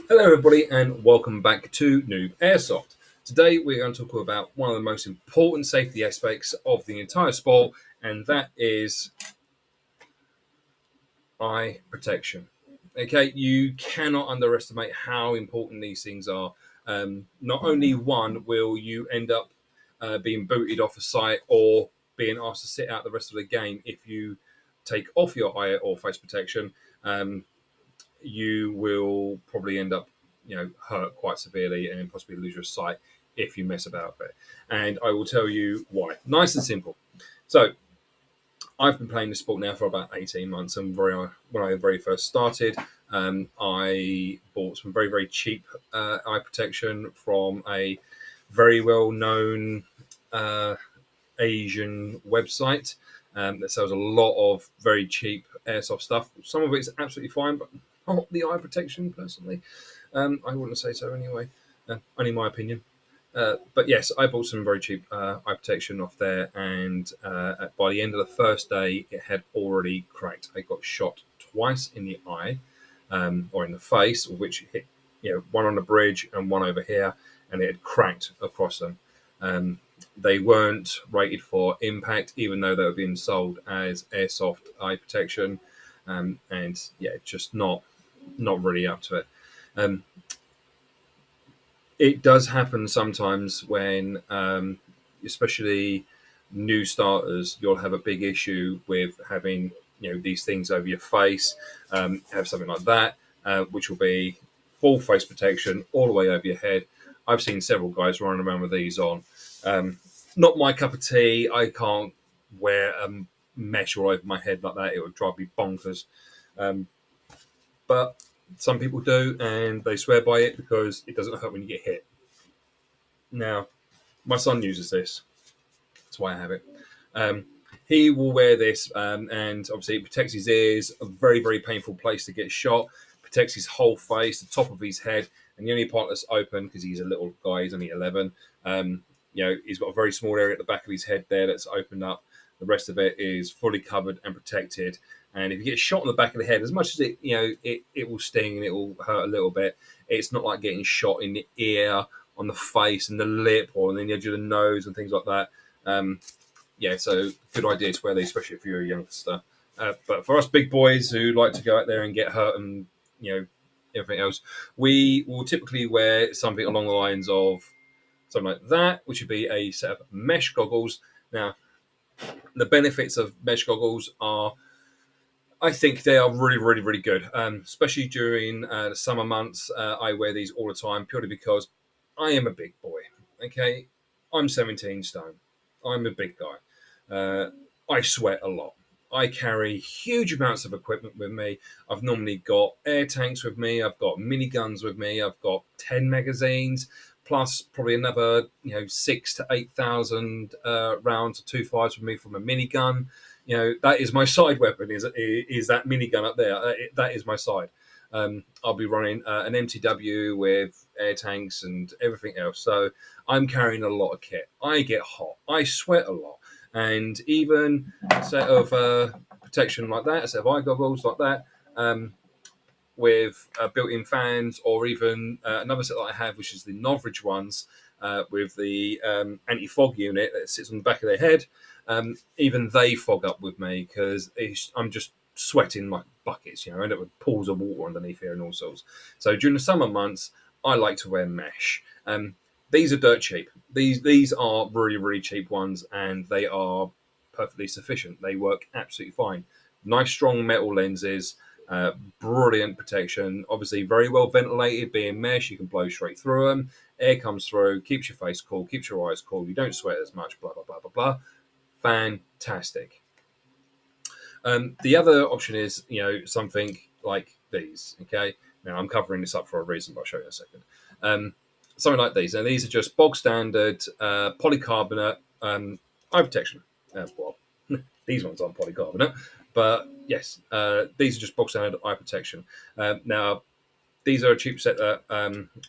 Hello, everybody, and welcome back to Noob Airsoft. Today, we're going to talk about one of the most important safety aspects of the entire sport, and that is eye protection. Okay, you cannot underestimate how important these things are. Not only one will you end up being booted off a site or being asked to sit out the rest of the game if you take off your eye or face protection. You will probably end up, hurt quite severely and possibly lose your sight if you mess about with it. And I will tell you why. Nice and simple. So I've been playing this sport now for about 18 months, and when I very first started, I bought some very, very cheap eye protection from a very well known uh, Asian website that sells a lot of very cheap airsoft stuff. Some of it's absolutely fine, but not the eye protection personally. I wouldn't say so anyway. Only my opinion. But yes, I bought some very cheap eye protection off there, and by the end of the first day, it had already cracked. I got shot twice in the eye or in the face, which hit, one on the bridge and one over here, and it had cracked across them. They weren't rated for impact, even though they were being sold as airsoft eye protection, and yeah, just not really up to it. Um, it does happen sometimes when, especially new starters, you'll have a big issue with having these things over your face. Have something like that, which will be full face protection all the way over your head. I've seen several guys running around with these on. Um, Not my cup of tea. I can't wear a mesh all over my head like that. It would drive me bonkers. Um, but some people do, and they swear by it because it doesn't hurt when you get hit. Now, my son uses this. That's why I have it. Um, he will wear this, and obviously it protects his ears, a very, very painful place to get shot, protects his whole face, the top of his head, and the only part that's open, because he's a little guy, he's only 11, he's got a very small area at the back of his head there that's opened up. The rest of it is fully covered and protected. And if you get shot in the back of the head, as much as it will sting and it will hurt a little bit, it's not like getting shot in the ear, on the face and the lip, or on the edge of the nose and things like that. So good idea to wear these, especially if you're a youngster. But for us big boys who like to go out there and get hurt and everything else, we will typically wear something along the lines of something like that, which would be a set of mesh goggles. Now, the benefits of mesh goggles are, I think they are really, really, really good, especially during the summer months. I wear these all the time purely because I am a big boy. Okay, I'm 17 stone. I'm a big guy. I sweat a lot. I carry huge amounts of equipment with me. I've normally got air tanks with me. I've got miniguns with me. I've got 10 magazines, plus probably another 6 to 8,000 rounds of 2.5s with me from a minigun. That is my side weapon. Is that minigun up there? That is my side. I'll be running an MTW with air tanks and everything else. So I'm carrying a lot of kit. I get hot. I sweat a lot. And even a set of protection like that, a set of eye goggles like that, with built-in fans, or even another set that I have, which is the Novridge ones, with the anti-fog unit that sits on the back of their head. Even they fog up with me because I'm just sweating like buckets. I end up with pools of water underneath here and all sorts. So during the summer months, I like to wear mesh. These are dirt cheap. These are really, really cheap ones, and they are perfectly sufficient. They work absolutely fine. Nice strong metal lenses, brilliant protection. Obviously, very well ventilated. Being mesh, you can blow straight through them. Air comes through, keeps your face cool, keeps your eyes cool. You don't sweat as much. Blah blah blah blah blah. Fantastic. The other option is, something like these. Okay, now I'm covering this up for a reason, but I'll show you in a second. Something like these. And these are just bog standard polycarbonate eye protection. Well, these ones aren't polycarbonate, but yes, these are just bog standard eye protection. Now, these are a cheap set that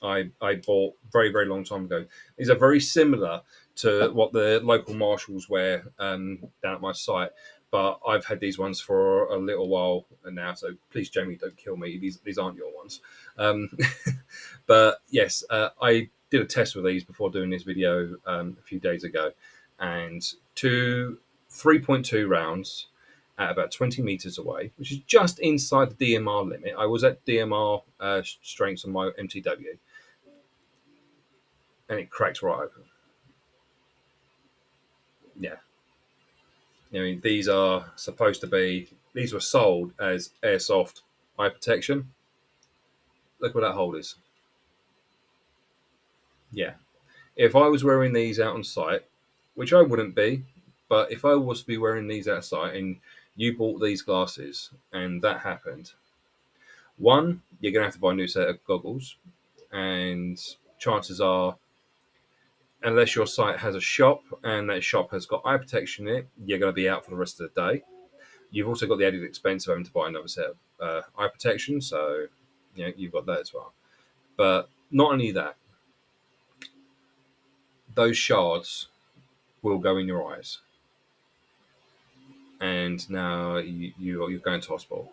I bought very, very long time ago. These are very similar to what the local marshals wear down at my site. but I've had these ones for a little while now. So please, Jamie, don't kill me. These aren't your ones. Um, but yes, I did a test with these before doing this video a few days ago, and 3.2 rounds at about 20 meters away, which is just inside the DMR limit. I was at DMR strengths on my MTW, and it cracked right open. Yeah, I mean, these are supposed to be. These were sold as airsoft eye protection. Look what that hole is. Yeah. If I was wearing these out on site, which I wouldn't be, but if I was to be wearing these outside and you bought these glasses and that happened, one, you're going to have to buy a new set of goggles. And chances are, unless your site has a shop and that shop has got eye protection in it, you're going to be out for the rest of the day. You've also got the added expense of having to buy another set of eye protection. So, you've got that as well. But not only that, those shards will go in your eyes, and now you're going to hospital.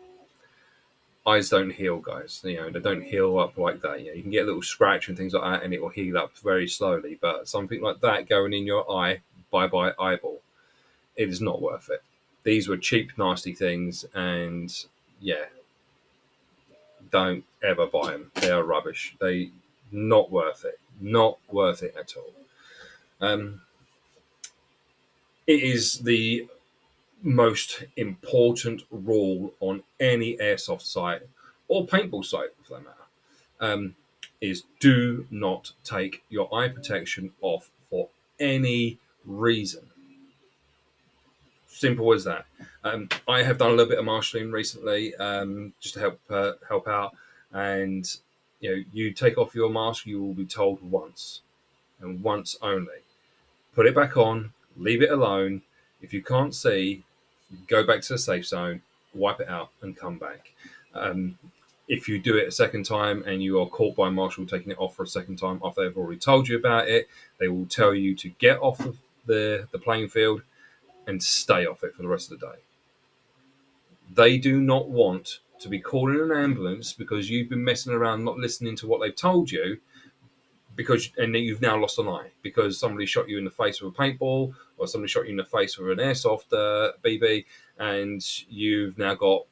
Eyes don't heal, guys. They don't heal up like that. You can get a little scratch and things like that, and it will heal up very slowly. But something like that going in your eye, bye bye eyeball. It is not worth it. These were cheap, nasty things, and yeah, don't ever buy them. They are rubbish. They not worth it. Not worth it at all. Um, it is the most important rule on any airsoft site or paintball site, for that matter, is do not take your eye protection off for any reason. Simple as that. I have done a little bit of marshalling recently, just to help out, and you take off your mask, you will be told once and once only. Put it back on, leave it alone. If you can't see, go back to the safe zone, wipe it out, and come back. Um, if you do it a second time and you are caught by a marshal taking it off for a second time after they've already told you about it, they will tell you to get off the playing field and stay off it for the rest of the day. They do not want to be calling an ambulance because you've been messing around, not listening to what they've told you, and then you've now lost an eye because somebody shot you in the face with a paintball or somebody shot you in the face with an airsoft BB, and you've now got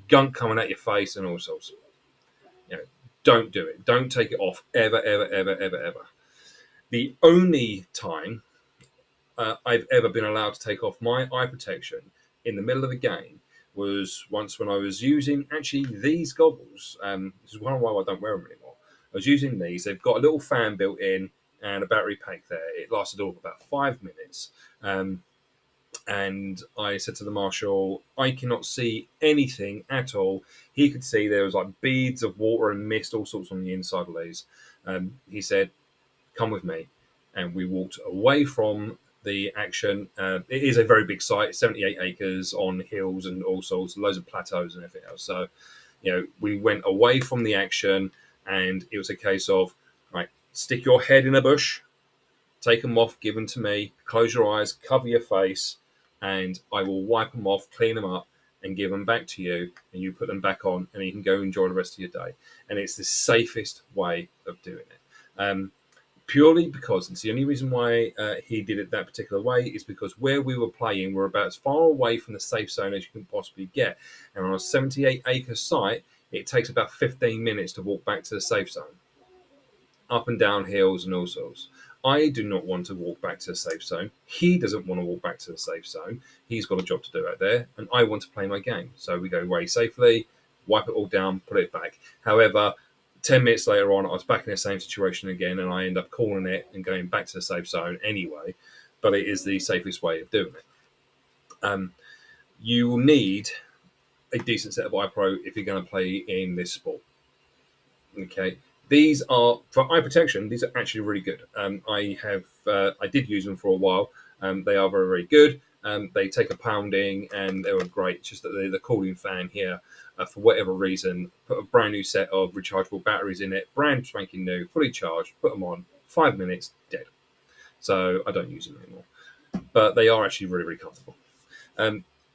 gunk coming at your face and all sorts. Don't do it. Don't take it off ever, ever, ever, ever, ever. The only time I've ever been allowed to take off my eye protection in the middle of a game was once when I was using actually these goggles. This is one why I don't wear them anymore. I was using these. They've got a little fan built in and a battery pack there. It lasted all of about 5 minutes. And I said to the marshal, I cannot see anything at all. He could see there was like beads of water and mist, all sorts on the inside of these. He said, come with me. And we walked away from the action. It is a very big site, 78 acres on hills and all sorts, loads of plateaus and everything else. So, we went away from the action, and it was a case of, right, stick your head in a bush, take them off, give them to me, close your eyes, cover your face, and I will wipe them off, clean them up, and give them back to you, and you put them back on, and you can go enjoy the rest of your day. And it's the safest way of doing it. Purely because it's the only reason why he did it that particular way is because where we were playing, we're about as far away from the safe zone as you can possibly get. And on a 78-acre site, it takes about 15 minutes to walk back to the safe zone, up and down hills and all sorts. I do not want to walk back to the safe zone. He doesn't want to walk back to the safe zone. He's got a job to do out there, and I want to play my game. So we go away safely, wipe it all down, put it back. However, 10 minutes later on, I was back in the same situation again, and I end up calling it and going back to the safe zone anyway. But it is the safest way of doing it. You will need a decent set of eye pro if you're going to play in this sport. Okay, these are for eye protection. These are actually really good. I did use them for a while. They are very, very good. They take a pounding, and they were great. Just that the cooling fan here, for whatever reason, put a brand new set of rechargeable batteries in it, brand spanking new, fully charged. Put them on, 5 minutes, dead. So I don't use them anymore. But they are actually really, really comfortable.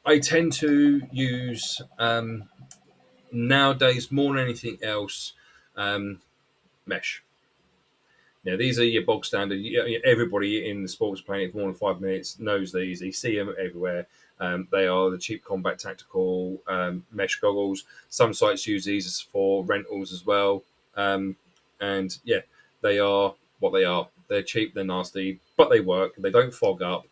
I tend to use nowadays more than anything else um, mesh. Now, these are your bog standard. Everybody in the sports playing for more than 5 minutes knows these. You see them everywhere. They are the cheap combat tactical mesh goggles. Some sites use these for rentals as well. Um, and yeah, they are what they are. They're cheap, they're nasty, but they work. They don't fog up.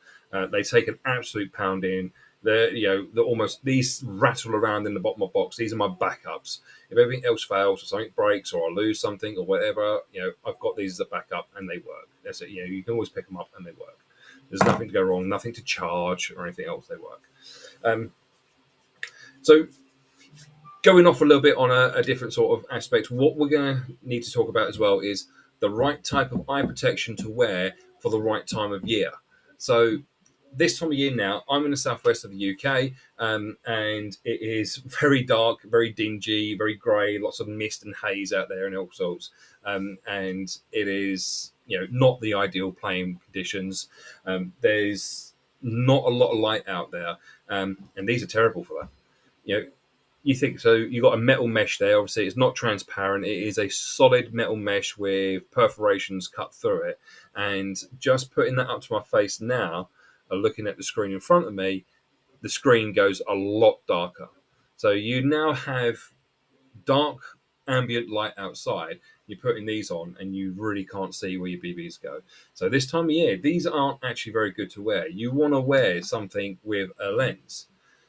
They take an absolute pounding. They're almost, these rattle around in the bottom of the box. These are my backups. If everything else fails, or something breaks, or I lose something, or whatever, I've got these as a backup, and they work. That's it. You can always pick them up, and they work. There's nothing to go wrong, nothing to charge, or anything else. They work. Um, so, going off a little bit on a different sort of aspect, what we're going to need to talk about as well is the right type of eye protection to wear for the right time of year. So, this time of year now, I'm in the southwest of the UK, and it is very dark, very dingy, very grey, lots of mist and haze out there and all sorts. And it is, not the ideal playing conditions. There's not a lot of light out there, and these are terrible for that. You know, you think so? You've got a metal mesh there. Obviously, it's not transparent. It is a solid metal mesh with perforations cut through it. And just putting that up to my face now, looking at the screen in front of me, the screen goes a lot darker. So you now have dark ambient light outside. You're putting these on, and you really can't see where your BBs go. So this time of year, these aren't actually very good to wear. You want to wear something with a lens.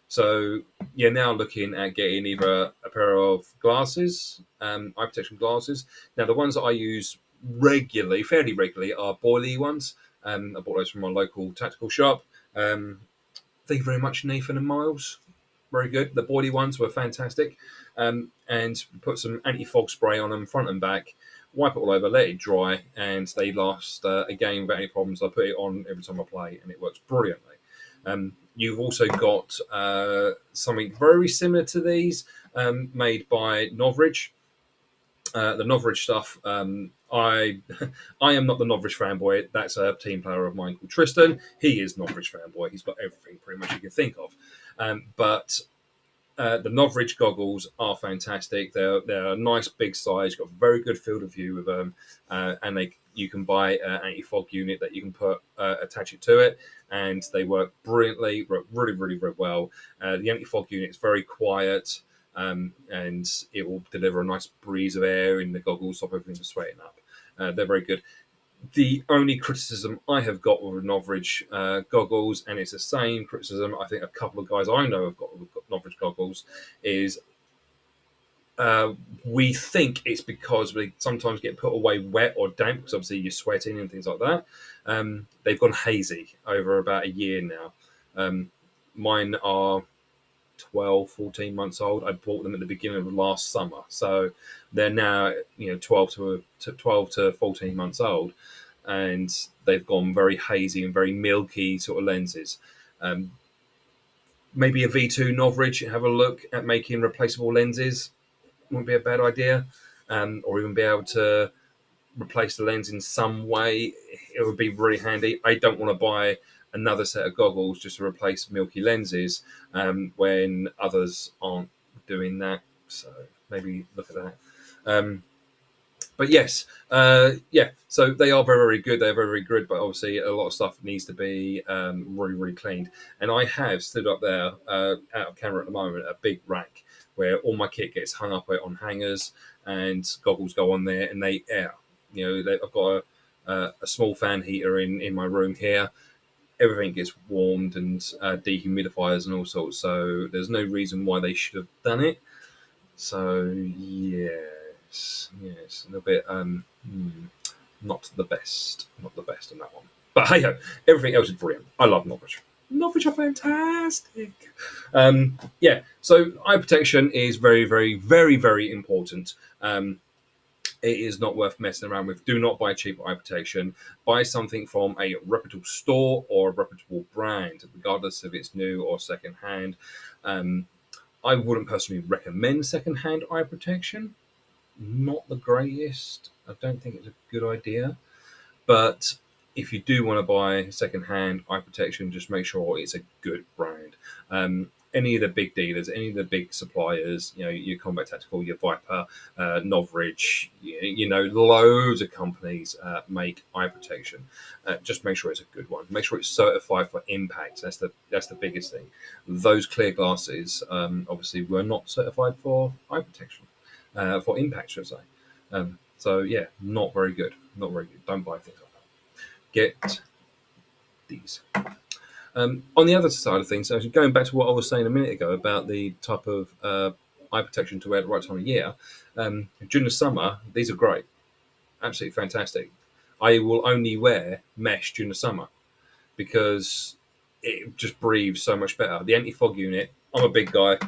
So you're now looking at getting either a pair of glasses, eye protection glasses. Now the ones that I use regularly, fairly regularly, are Boily ones. I bought those from my local tactical shop. Thank you very much, Nathan and Miles. Very good. The Boily ones were fantastic. And put some anti-fog spray on them, front and back. Wipe it all over, let it dry, and they last again without any problems. I put it on every time I play, and it works brilliantly. You've also got something very similar to these, made by Novridge. The Novridge stuff. I I am not the Novridge fanboy. That's a team player of mine called Tristan. He is Novridge fanboy. He's got everything pretty much you can think of. But the Novridge goggles are fantastic. They're a nice big size. You've got a very good field of view with them, and you can buy an anti-fog unit that you can attach it to it, and they work brilliantly. Work really, really, really well. The anti-fog unit is very quiet, and it will deliver a nice breeze of air in the goggles, stop everything from sweating up. They're very good. The only criticism I have got with Novridge goggles, and it's the same criticism I think a couple of guys I know have got with Novridge goggles, is we think it's because they sometimes get put away wet or damp because obviously you're sweating and things like that. They've gone hazy over about a year now. Mine are 12, 14 months old. I bought them at the beginning of last summer. So they're now, 12 to 14 months old. And they've gone very hazy and very milky sort of lenses. Maybe a V2 Novridge, have a look at making replaceable lenses. Wouldn't be a bad idea. Or even be able to replace the lens in some way. It would be really handy. I don't want to buy another set of goggles just to replace milky lenses when others aren't doing that. So maybe look at that. But yes, yeah. So they are very, very good. They're very, very good. But obviously, a lot of stuff needs to be really, really cleaned. And I have stood up there out of camera at the moment, a big rack where all my kit gets hung up on hangers, and goggles go on there, and they air. I've got a small fan heater in my room here. Everything gets warmed and dehumidifiers and all sorts. So there's no reason why they should have done it. So yes, a little bit not the best on that one. But hey ho, everything else is brilliant. I love Norwich. Norwich are fantastic. Yeah, so eye protection is very, very, very, very important. It is not worth messing around with. Do not buy cheap eye protection. Buy something from a reputable store or a reputable brand, regardless if it's new or second hand. I wouldn't personally recommend second-hand eye protection. Not the greatest. I don't think it's a good idea. But if you do want to buy second-hand eye protection, just make sure it's a good brand. Any of the big dealers, any of the big suppliers, your Combat Tactical, your Viper, Novridge, loads of companies make eye protection. Just make sure it's a good one. Make sure it's certified for impact. That's the biggest thing. Those clear glasses, obviously, were not certified for eye protection, for impact, should I say. So yeah, not very good. Not very good. Don't buy things like that. Get these. On the other side of things, actually going back to what I was saying a minute ago about the type of eye protection to wear at the right time of year, during the summer, these are great. Absolutely fantastic. I will only wear mesh during the summer because it just breathes so much better. The anti-fog unit, I'm a big guy.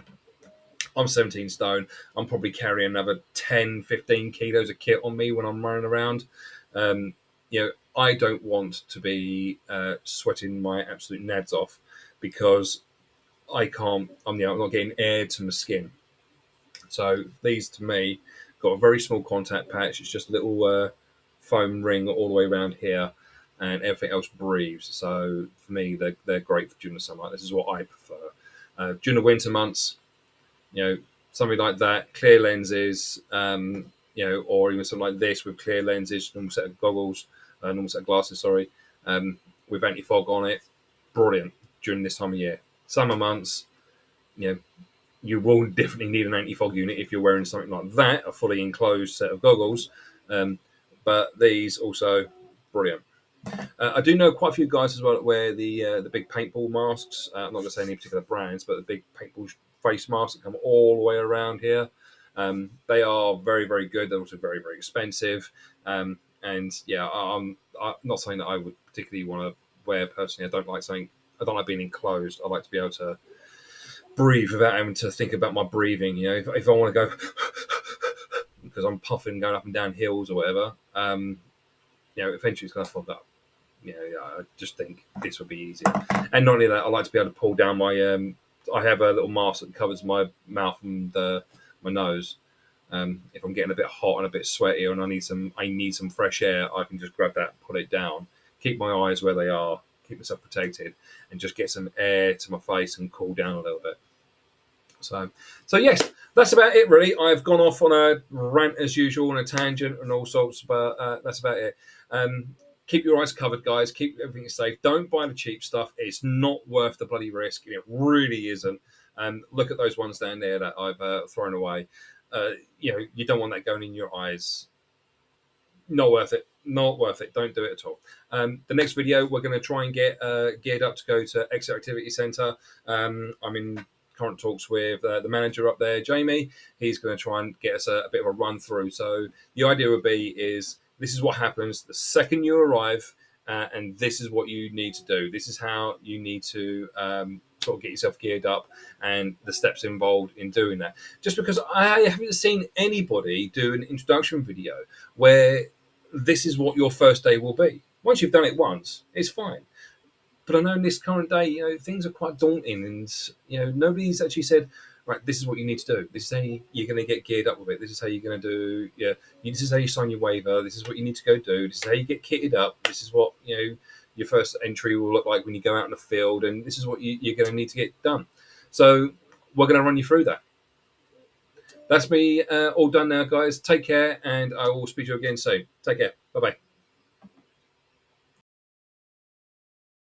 I'm 17 stone. I'm probably carrying another 10, 15 kilos of kit on me when I'm running around. Um, I don't want to be sweating my absolute nads off because I can't. I'm not getting air to my skin. So these, to me, got a very small contact patch. It's just a little foam ring all the way around here, and everything else breathes. So for me, they're great for during the summer. This is what I prefer. During the winter months, you know, something like that, clear lenses, or even something like this with clear lenses, normal set of goggles, normal set of glasses, sorry, with anti-fog on it. Brilliant during this time of year. Summer months, you will definitely need an anti-fog unit if you're wearing something like that, a fully enclosed set of goggles. But these also brilliant. I do know quite a few guys as well that wear the big paintball masks. I'm not going to say any particular brands, but the big paintball face masks that come all the way around here. They are very, very good. They're also very, very expensive. And yeah, I'm not saying that I would particularly want to wear personally. I don't like being enclosed. I like to be able to breathe without having to think about my breathing. If I want to go because I'm puffing going up and down hills or whatever, eventually it's going to fog up. I just think this would be easier. And not only that, I like to be able to pull down my. I have a little mask that covers my mouth and my nose. If I'm getting a bit hot and a bit sweaty, and I need some fresh air, I can just grab that, pull it down, keep my eyes where they are, keep myself protected, and just get some air to my face and cool down a little bit. So yes, that's about it really. I've gone off on a rant as usual, on a tangent and all sorts, but that's about it. Keep your eyes covered, guys. Keep everything safe. Don't buy the cheap stuff. It's not worth the bloody risk. It really isn't. Look at those ones down there that I've thrown away. You don't want that going in your eyes. Not worth it. Not worth it. Don't do it at all. The next video, we're going to try and get geared up to go to Exit Activity Centre. I'm in current talks with the manager up there, Jamie. He's going to try and get us a bit of a run through. So the idea would be is this is what happens the second you arrive, and this is what you need to do. This is how you need to sort of get yourself geared up and the steps involved in doing that. Just because I haven't seen anybody do an introduction video where this is what your first day will be. Once you've done it once, it's fine. But I know in this current day, things are quite daunting, and nobody's actually said, right, this is what you need to do. This is how you're going to get geared up with it. This is how you're going to do. This is how you sign your waiver. This is what you need to go do. This is how you get kitted up. This is what your first entry will look like when you go out in the field, and this is what you're going to need to get done. So we're going to run you through that. That's me all done now, guys. Take care, and I will speak to you again soon. Take care. Bye bye.